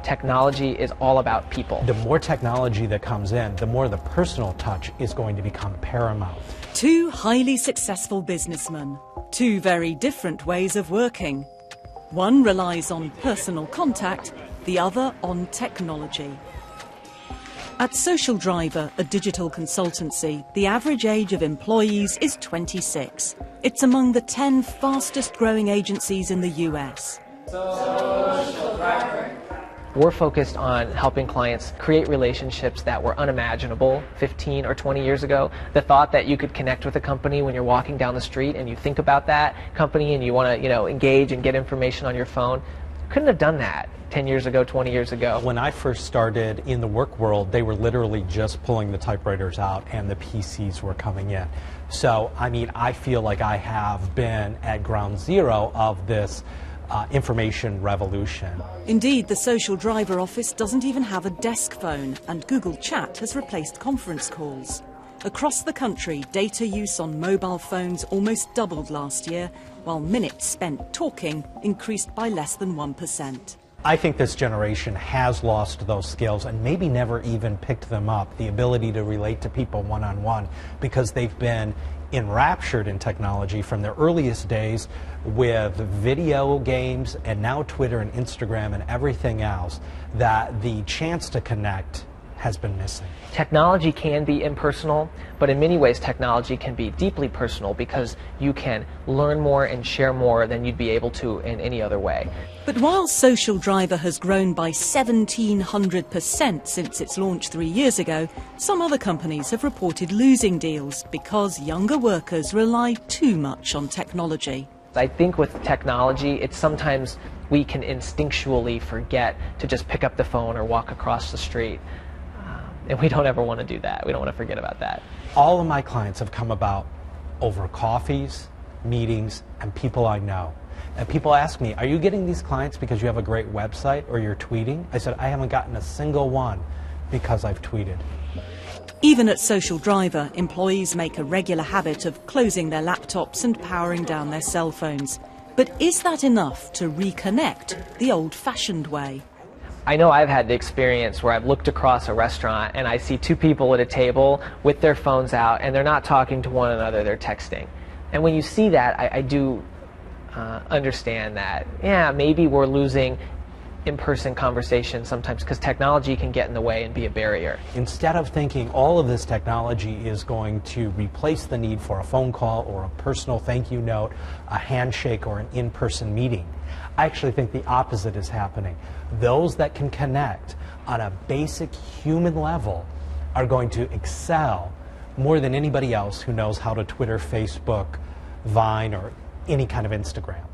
Technology is all about people. The more technology that comes in, the more the personal touch is going to become paramount. Two highly successful businessmen, two very different ways of working. One relies on personal contact, the other on technology. At Social Driver, a digital consultancy, the average age of employees is 26. It's among the 10 fastest growing agencies in the US. Social Driver. We're focused on helping clients create relationships that were unimaginable 15 or 20 years ago. The thought that you could connect with a company when you're walking down the street and you think about that company and you want to, engage and get information on your phone. Couldn't have done that 10 years ago, 20 years ago. When I first started in the work world, they were literally just pulling the typewriters out and the PCs were coming in. So, I feel like I have been at ground zero of this information revolution. Indeed, the Social Driver office doesn't even have a desk phone, and Google Chat has replaced conference calls. Across the country, data use on mobile phones almost doubled last year, while minutes spent talking increased by less than 1%. I think this generation has lost those skills and maybe never even picked them up, the ability to relate to people one-on-one, because they've been enraptured in technology from their earliest days with video games and now Twitter and Instagram and everything else, that the chance to connect has been missing. Technology can be impersonal, but in many ways technology can be deeply personal because you can learn more and share more than you'd be able to in any other way. But while Social Driver has grown by 1,700% since its launch 3 years ago, some other companies have reported losing deals because younger workers rely too much on technology. I think with technology, it's sometimes we can instinctually forget to just pick up the phone or walk across the street. And we don't ever want to do that. We don't want to forget about that. All of my clients have come about over coffees, meetings, and people I know. And people ask me, are you getting these clients because you have a great website or you're tweeting? I said, I haven't gotten a single one because I've tweeted. Even at Social Driver, employees make a regular habit of closing their laptops and powering down their cell phones. But is that enough to reconnect the old-fashioned way? I know I've had the experience where I've looked across a restaurant and I see two people at a table with their phones out and they're not talking to one another, they're texting. And when you see that, I do understand that, yeah, maybe we're losing in-person conversations sometimes because technology can get in the way and be a barrier. Instead of thinking all of this technology is going to replace the need for a phone call or a personal thank you note, a handshake or an in-person meeting, I actually think the opposite is happening. Those that can connect on a basic human level are going to excel more than anybody else who knows how to Twitter, Facebook, Vine, or any kind of Instagram.